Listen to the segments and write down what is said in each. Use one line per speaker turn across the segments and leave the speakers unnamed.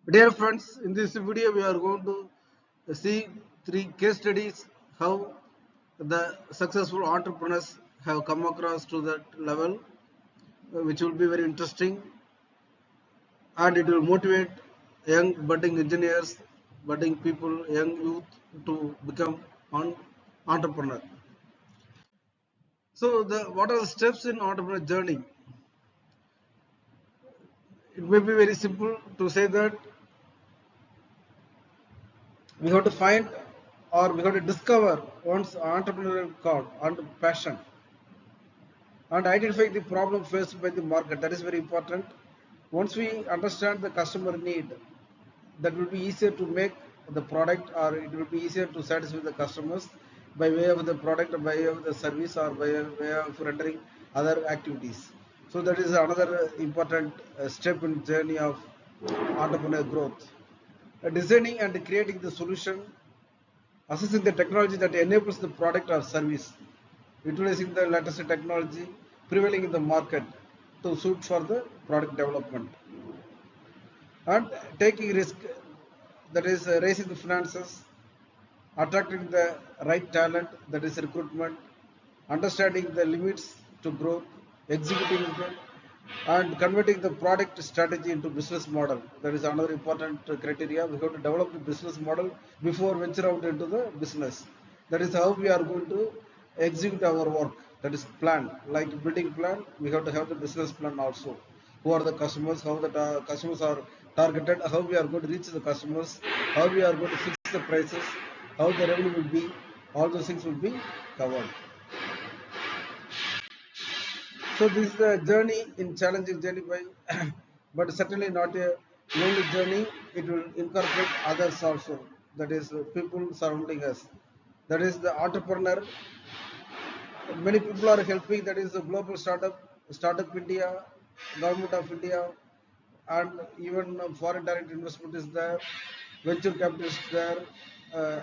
Dear friends, in this video we are going to see three case studies how the successful entrepreneurs have come across to that level, which will be very interesting and it will motivate young budding engineers, budding people, young youth to become an entrepreneur. So, what are the steps in entrepreneur journey? It may be very simple to say that we have to find or we have to discover one's entrepreneurial call and passion and identify the problem faced by the market. That is very important. Once we understand the customer need, that will be easier to make the product, or it will be easier to satisfy the customers by way of the product, by way of the service, or by way of rendering other activities. So that is another important step in journey of entrepreneur growth. Designing and creating the solution, assessing the technology that enables the product or service, utilizing the latest technology prevailing in the market to suit for the product development, and taking risk, that is raising the finances, attracting the right talent, that is recruitment, understanding the limits to growth, executing the, and converting the product strategy into business model. That is another important criteria. We have to develop the business model before venture out into the business. That is how we are going to execute our work. That is plan. Like building plan, we have to have the business plan also. Who are the customers? How the customers are targeted? How we are going to reach the customers? How we are going to fix the prices? How the revenue will be? All those things will be covered. So this is a journey in challenging journey by, but certainly not a lonely journey. It will incorporate others also. That is people surrounding us. That is the entrepreneur. Many people are helping. That is the global startup India, government of India, and even foreign direct investment is there. Venture capitalists there,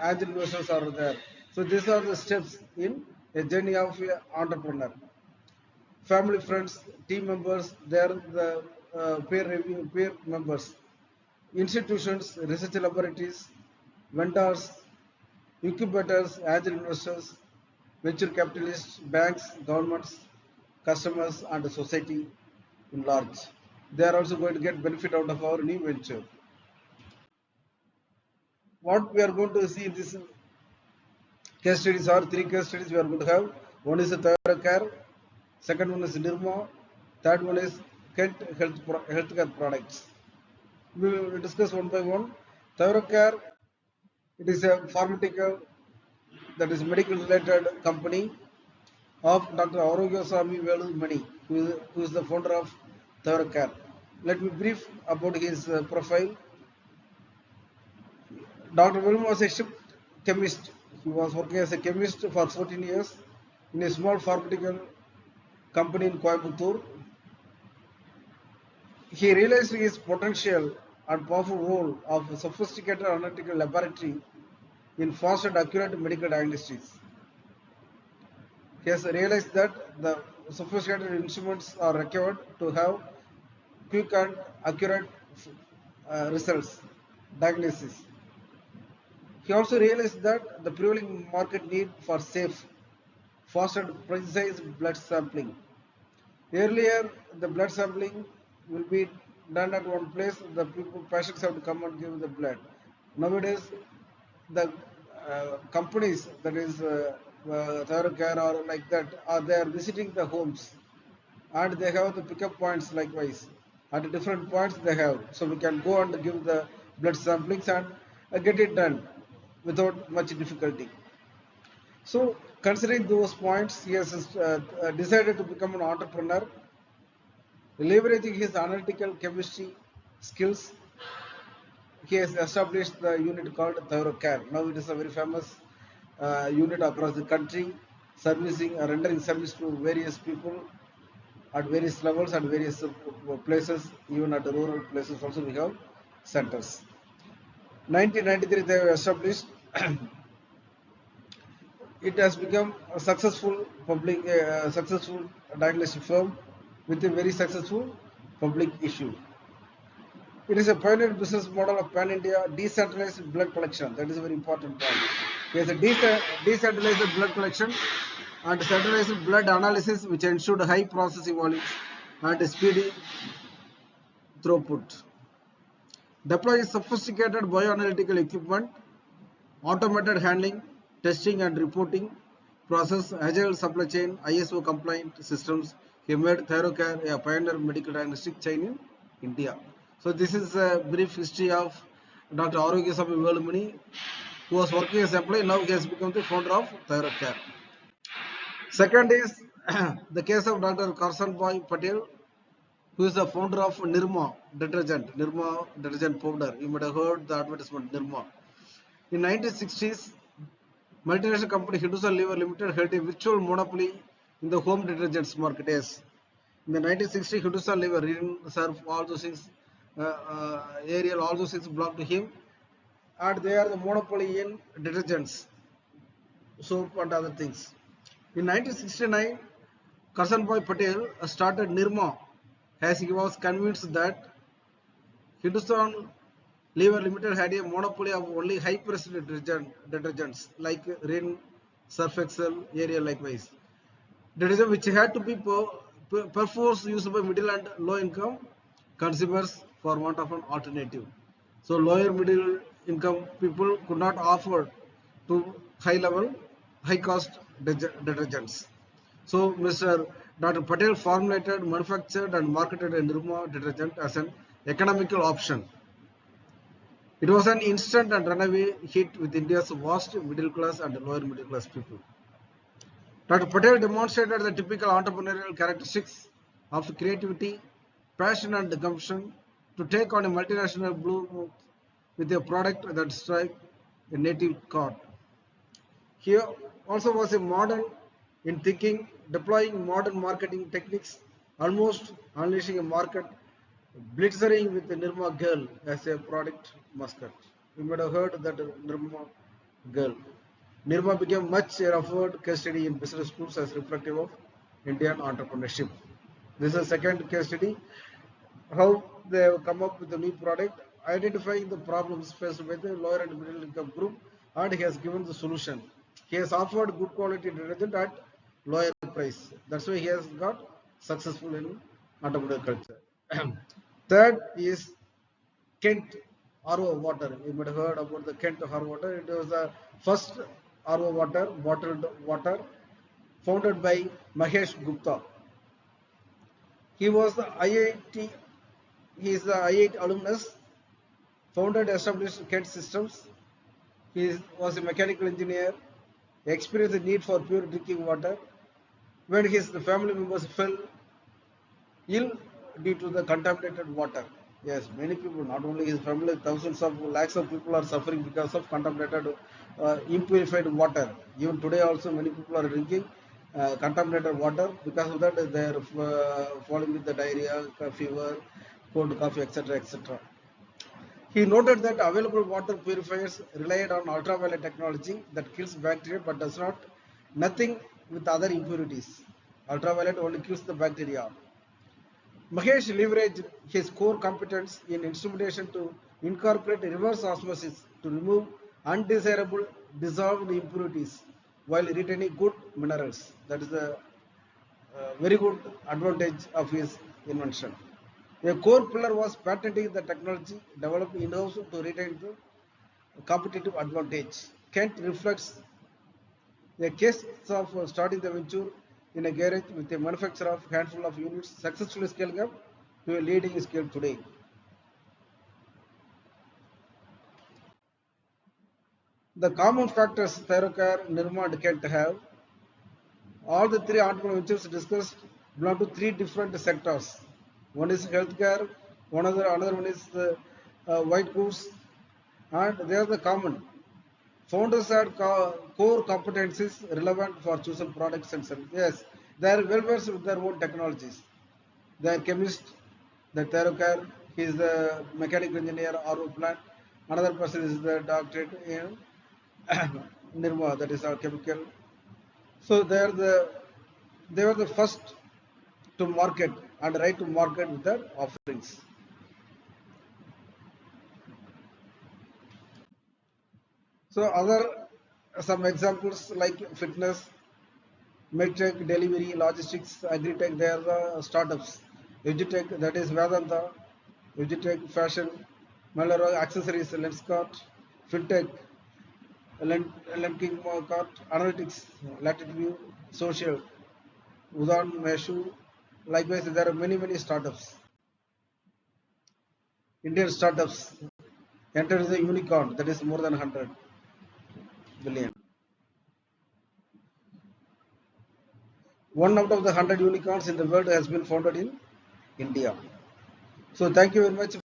angel investors are there. So these are the steps in a journey of an entrepreneur. Family, friends, team members, they are the peer members, institutions, research laboratories, vendors, incubators, angel investors, venture capitalists, banks, governments, customers, and the society in large. They are also going to get benefit out of our new venture. What we are going to see in this case studies are three case studies we are going to have. One is the Toyota Care, second one is Nirma, third one is Kent Healthcare Products. We will discuss one by one. Toyota Care, it is a pharmaceutical, that is medical related company of Dr. Arogyaswamy Velumani, who is the founder of Toyota Care. Let me brief about his profile. Dr. Velum was a shift chemist. He was working as a chemist for 14 years in a small pharmaceutical company in Coimbatore. He realized his potential and powerful role of a sophisticated analytical laboratory in fast and accurate medical diagnostics. He has realized that the sophisticated instruments are required to have quick and accurate results, diagnosis. He also realized that the prevailing market need for safe, fast and precise blood sampling. Earlier, the blood sampling will be done at one place. The patients have to come and give the blood. Nowadays, the companies, that is Thorough Care or like that, they are visiting the homes, and they have the pickup points likewise. At different points they have, so we can go and give the blood samplings and get it done without much difficulty. So, considering those points, he has decided to become an entrepreneur, leveraging his analytical chemistry skills. He has established the unit called Care. Now it is a very famous unit across the country, servicing, rendering service to various people at various levels and various places, even at rural places also we have centers. 1993 they were established. It has become a successful successful diagnostic firm with a very successful public issue. It is a pioneer business model of pan-India decentralized blood collection. That is a very important point. There is a decentralized blood collection and centralized blood analysis, which ensured high processing volumes and speedy throughput. Deploy sophisticated bioanalytical equipment, automated handling, testing and reporting process, agile supply chain, ISO compliant systems. He made ThyroCare a pioneer medical diagnostic chain in India. So this is a brief history of Dr. Arogyaswamy Velumani, who was working as employee. Now he has become the founder of ThyroCare. Second is the case of Dr. Karsan Bhai Patel, who is the founder of Nirma detergent powder. You might have heard the advertisement Nirma. In 1960s, multinational company Hindustan Lever Limited held a virtual monopoly in the home detergents market. Yes, in the 1960s, Hindustan Lever didn't serve all those things, Ariel, all those things belonged to him, and they are the monopoly in detergents, soap and other things. In 1969, Karsanbhai Patel started Nirma as he was convinced that Hindustan Lever Limited had a monopoly of only high-pressed detergents like Rin, Surf Excel, Ariel likewise. Detergent which had to be perforce used by middle and low-income consumers for want of an alternative. So lower middle income people could not afford to high-cost detergents. So Mr. Dr. Patel formulated, manufactured and marketed a Nirma detergent as an economical option. It was an instant and runaway hit with India's vast middle class and lower middle class people. Dr. Patel demonstrated the typical entrepreneurial characteristics of creativity, passion and gumption to take on a multinational blue with a product that struck a native chord. He also was a modern in thinking, deploying modern marketing techniques, almost unleashing a market, blitzering with the Nirma girl as a product mascot. You might have heard that Nirma girl. Nirma became much referred case study in business schools as reflective of Indian entrepreneurship. This is the second case study, how they have come up with a new product, identifying the problems faced by the lower and middle income group, and he has given the solution. He has offered good quality detergent at lower price. That's why he has got successful in entrepreneurial culture. Third is Kent RO water. You might have heard about the Kent RO water. It was the first RO water, bottled water, founded by Mahesh Gupta. He was the IIT. He is the IIT alumnus. Founded, established Kent Systems. He was a mechanical engineer. Experienced the need for pure drinking water. When his family members fell ill due to the contaminated water. Yes, many people, not only his family, thousands of lakhs of people are suffering because of contaminated, impurified water. Even today also many people are drinking contaminated water. Because of that they are falling with the diarrhea, fever, cold coffee, etc. etc. He noted that available water purifiers relied on ultraviolet technology that kills bacteria but does not nothing with other impurities. Ultraviolet only kills the bacteria. Mahesh leveraged his core competence in instrumentation to incorporate reverse osmosis to remove undesirable dissolved impurities while retaining good minerals. That is the very good advantage of his invention. A core pillar was patenting the technology developed in-house to retain the competitive advantage. Kent reflects a case of starting the venture in a garage with a manufacturer of handful of units successfully scaling up to a leading scale today. The common factors ThyroCare, Nirma and Kent have, all the three entrepreneurial ventures discussed belong to three different sectors. One is healthcare, another one is white goods, and they are the common. Founders had core competencies relevant for chosen products and services. Yes, they are well versed with their own technologies. They are chemist, the ThyroCare, he is the mechanical engineer RO plant. Another person is the doctorate in Nirma, that is our chemical. So they were the first to market and right to market with their offerings. So other some examples like fitness, medtech, delivery, logistics, agri-tech, they are the startups. Edutech, that is Vedanta, Edutech, fashion, Malero, accessories, Lenskart, fintech, Lenking Cart, analytics, Latitude, social, Udan, Meshu. Likewise, there are many startups. Indian startups enter the unicorn, that is more than 100 billion. One out of the 100 unicorns in the world has been founded in India. So thank you very much.